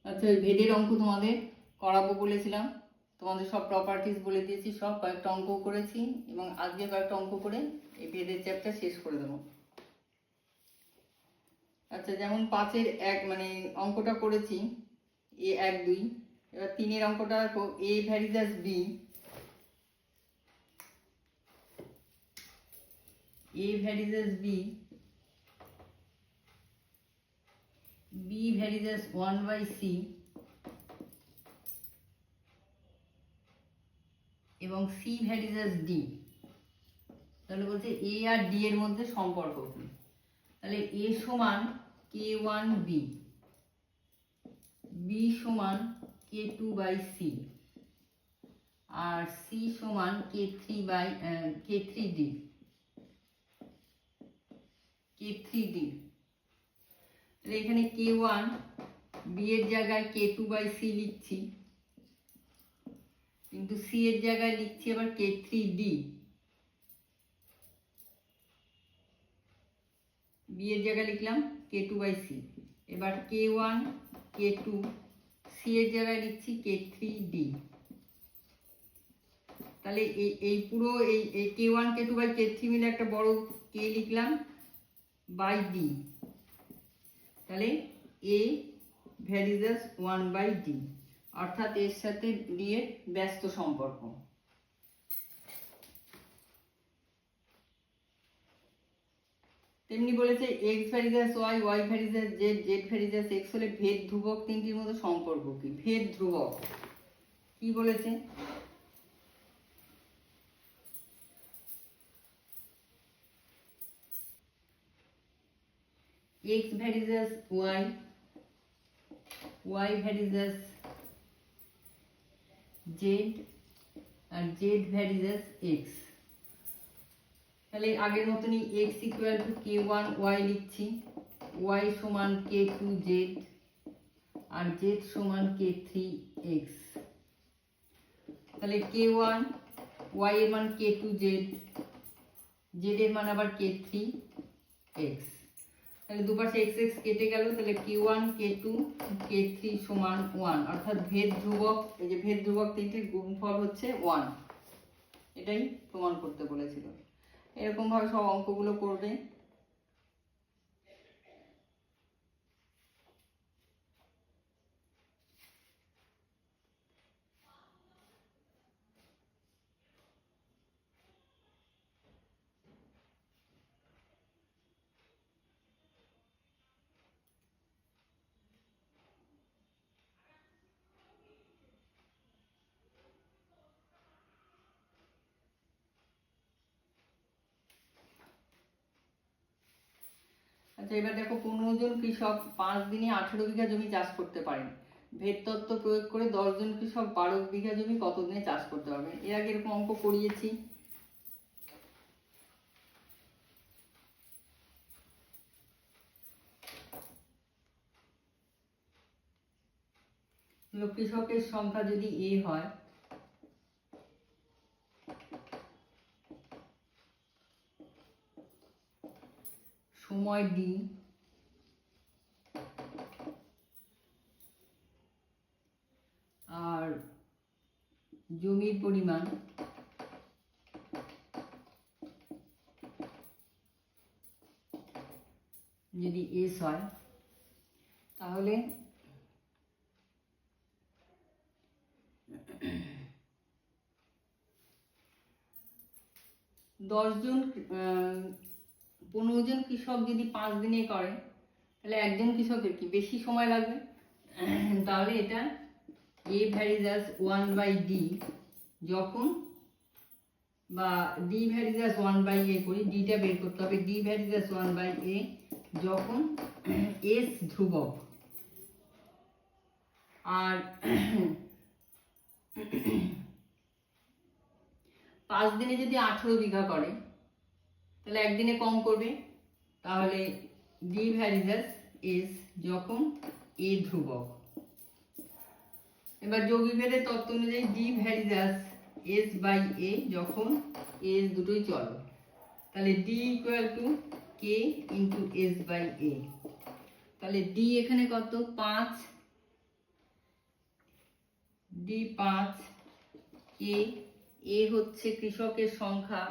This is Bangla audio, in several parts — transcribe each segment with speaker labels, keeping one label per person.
Speaker 1: আচ্ছা, ওই ভেদের অঙ্ক তোমাদের করাবো বলেছিলাম, তোমাদের সব প্রপার্টিস বলে দিয়েছি, সব কয়েকটা অঙ্ক করেছি এবং আজকে কয়েকটা অঙ্ক করে এই ভেদের চ্যাপ্টার শেষ করে দেবো। আচ্ছা, যেমন 5-এর 1 মানে অঙ্কটা করেছি A1 2। এবার 3-এর অঙ্কটা দেখো, A varies as B, A varies as B, B varies as 1/C এবং C ভ্যারিজাস D। তাহলে বলছে A আর D এর মধ্যে সম্পর্ক কি। তাহলে A সমান K1B, B সমান K2/C আর C সমান K3D। তাহলে এখানে K1 B এর জায়গায় K2/C লিখছি, কিন্তু C এর জায়গায় লিখছি আবার K3D। B এর জায়গায় লিখলাম K2/C, এবার K1 K2 C এর জায়গায় লিখছি K3D। তাহলে এই পুরো এই K1 K2/K3 মিলে একটা বড় K লিখলাম বাই D। তাহলে A ভ্যারিজাস 1/D, অর্থাৎ এর সাথে D এর ব্যস্ত সম্পর্ক। তেমনি বলেছে X varies as Y, Y varies as Z, Z varies as X হলে ভেদ ধ্রুবক তিনটির মধ্যে সম্পর্ক কি। ভেদ ধ্রুবক কি বলেছে, X varies as Y, Y varies as Z আর Z ভ্যারিজাস X। তাহলে আগের মতনই X ইকুয়াল টু K1Y লিখছি, Y সমান K2Z আর Z সমান K3X। তাহলে K1 Y এর মান K2Z, Z এর মান আবার K3X। তাহলে দুপাশে x x কেটে গেল, তাহলে K1 K2 K3 সমান 1, অর্থাৎ ভেদ ধ্রুবক, এই যে ভেদ ধ্রুবক তিনটির গুণফল হচ্ছে 1। এটাই প্রমাণ করতে বলেছিল। এরকম ভাবে সব অঙ্কগুলো করবে। আচ্ছা, এবার দেখো 15 জন কৃষক 5 দিনে 18 বিঘা জমি চাষ করতে পারেন। ভেদ তত্ত্ব প্রয়োগ করে 10 জন কৃষক 12 বিঘা জমি কত দিনে চাষ করতে পারবেন। এর আগে এরকম অঙ্ক করিয়েছি। কৃষকের সংখ্যা যদি A হয়, সময় D আর জমির পরিমাণ যদি S হয়, তাহলে 15 জন কৃষক যদি 5 দিনে করে, তাহলে একজন কৃষকের কি বেশি সময় লাগবে। তাহলে এটা A ভ্যারিজাস 1/D যখন, বা D ভ্যারিজাস 1/A করি, ডিটা বের করতে হবে, D ভ্যারিজাস 1/A যখন S ধ্রুবক আর 5 দিনে যদি 18 বিঘা করে, তাহলে একদিনে কম করবে, তাহলে D ভ্যারিজাস S যখন A ধ্রুবক। এবার যৌগিকভেদের তত্ত্ব অনুযায়ী D ভ্যারিজাস S/A যখন S দুটোই চলে, তাহলে D equal to K into S/A। তাহলে D এখানে কত, 5 ডি 5, এ হচ্ছে কৃষকের সংখ্যা,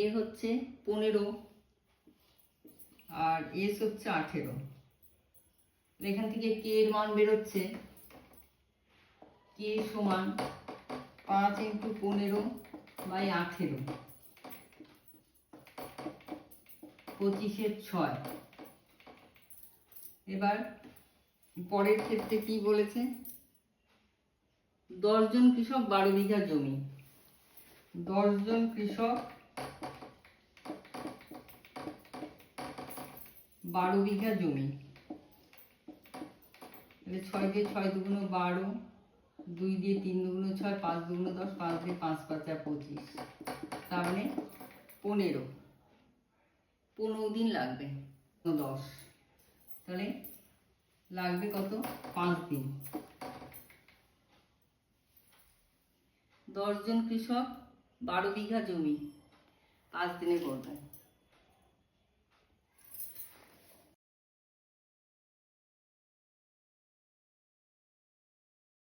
Speaker 1: এ হচ্ছে 15 আর এস হচ্ছে 18। এখান থেকে কে এর মান বেরোচ্ছে, কে সমান 5 × 15/18, 25/6। এবার পরের ক্ষেত্রে কি বলেছে, 10 জন কৃষক 12 বিঘা জমি, 10 জন কৃষক 12 বিঘা জমি, তাহলে 6 দিয়ে 6 দুগুণ 12, 2 দিয়ে 3 দুগুণ 6, 5 দুগুণ 10, 5 দিয়ে 5 5 25, তার মানে 15 দিন লাগবে। 10, তাহলে লাগবে কত, 5 দিন। 10 জন কৃষক 12 বিঘা জমি 5 দিনে করবে।